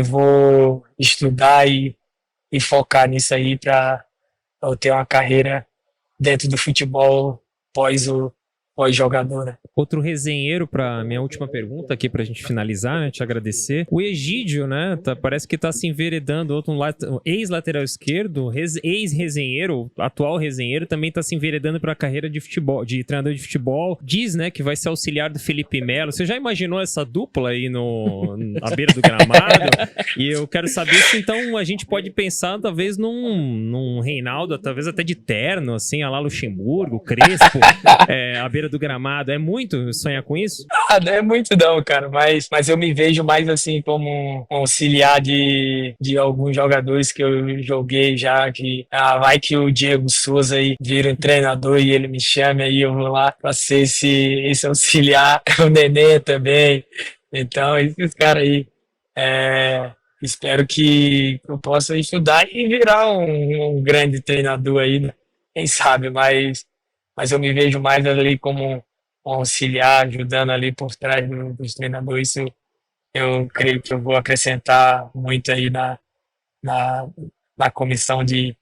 vou estudar e focar nisso aí para eu ter uma carreira dentro do futebol pós-jogador, né? Outro resenheiro para minha última pergunta aqui pra gente finalizar, né? Te agradecer. O Egídio, né? Parece que tá se enveredando. Um ex-lateral esquerdo, ex-resenheiro, atual resenheiro, também tá se enveredando pra carreira de futebol, de treinador de futebol. Diz, né, que vai ser auxiliar do Felipe Melo. Você já imaginou essa dupla aí à beira do gramado? E eu quero saber se então a gente pode pensar talvez num Reinaldo, talvez até de terno, assim, a lá Luxemburgo, Crespo, à beira do gramado. É muito sonhar com isso? Não é muito não, cara, mas eu me vejo mais assim como um auxiliar de alguns jogadores que eu joguei já, que vai que o Diego Souza aí vira um treinador e ele me chame, aí eu vou lá pra ser esse auxiliar, o Nenê também, então esses caras aí, espero que eu possa estudar e virar um grande treinador aí, né? Quem sabe, mas eu me vejo mais ali como um auxiliar, ajudando ali por trás dos treinadores. Eu creio que eu vou acrescentar muito aí na comissão de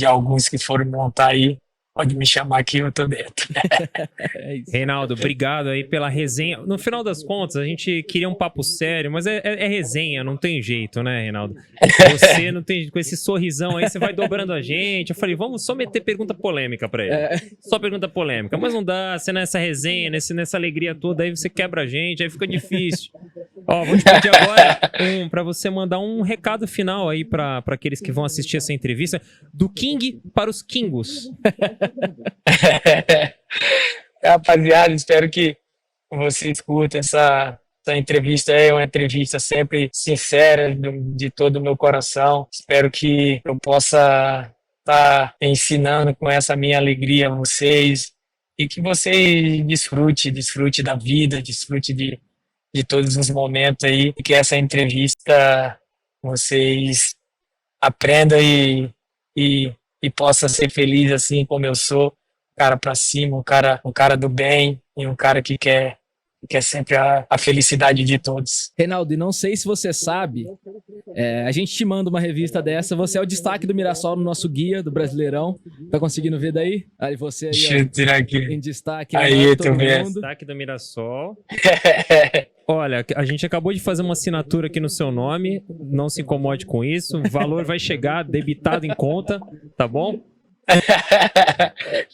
alguns que foram montar aí. Pode me chamar que eu tô dentro. É isso. Reinaldo, obrigado aí pela resenha. No final das contas, a gente queria um papo sério, mas é resenha, não tem jeito, né, Reinaldo? Você não tem, com esse sorrisão aí, você vai dobrando a gente. Eu falei, vamos só meter pergunta polêmica pra ele. Só pergunta polêmica. Mas não dá, você nessa resenha, nessa alegria toda, aí você quebra a gente, aí fica difícil. Ó, vou te pedir agora pra você mandar um recado final aí pra aqueles que vão assistir essa entrevista, do King para os Kingos. Rapaziada, espero que vocês curtam essa entrevista. É uma entrevista sempre sincera, de todo o meu coração. Espero que eu possa estar ensinando com essa minha alegria a vocês e que vocês desfrute da vida, desfrute de todos os momentos aí, e que essa entrevista vocês aprendam e possa ser feliz assim como eu sou, um cara pra cima, um cara do bem e um cara que quer sempre a felicidade de todos. Reinaldo, e não sei se você sabe, a gente te manda uma revista dessa, você é o destaque do Mirassol no nosso guia do Brasileirão. Tá conseguindo ver daí? Aí você aí, deixa eu tirar aqui. Em destaque. Aí, tu vê. Destaque do Mirassol. Olha, a gente acabou de fazer uma assinatura aqui no seu nome, não se incomode com isso, o valor vai chegar debitado em conta, tá bom?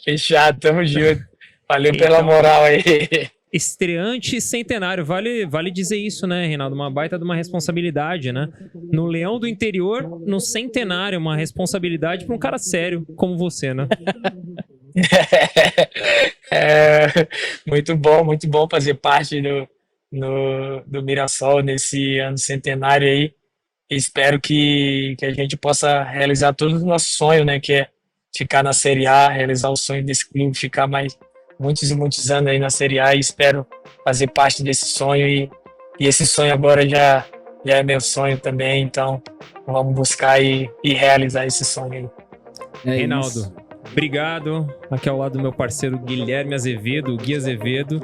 Fechado, tamo junto. Valeu pela moral aí. Estreante centenário, vale dizer isso, né, Reinaldo? Uma baita de uma responsabilidade, né? No Leão do Interior, no centenário, uma responsabilidade para um cara sério como você, né? Muito bom fazer parte do Mirassol nesse ano centenário aí. Espero que a gente possa realizar todos os nossos sonhos, né? Que é ficar na Série A, realizar o sonho desse clube, ficar mais muitos e muitos anos aí na Série A, e espero fazer parte desse sonho e esse sonho agora já é meu sonho também, então vamos buscar e realizar esse sonho aí. Reinaldo, isso. Obrigado. Aqui ao lado do meu parceiro Guilherme Azevedo, o Gui Azevedo.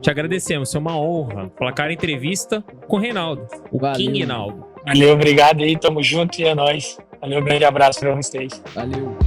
Te agradecemos, é uma honra. Placar entrevista com o Reinaldo, o Valeu. King Reinaldo. Valeu, obrigado aí, tamo junto e é nóis. Valeu, grande abraço pra vocês. Valeu.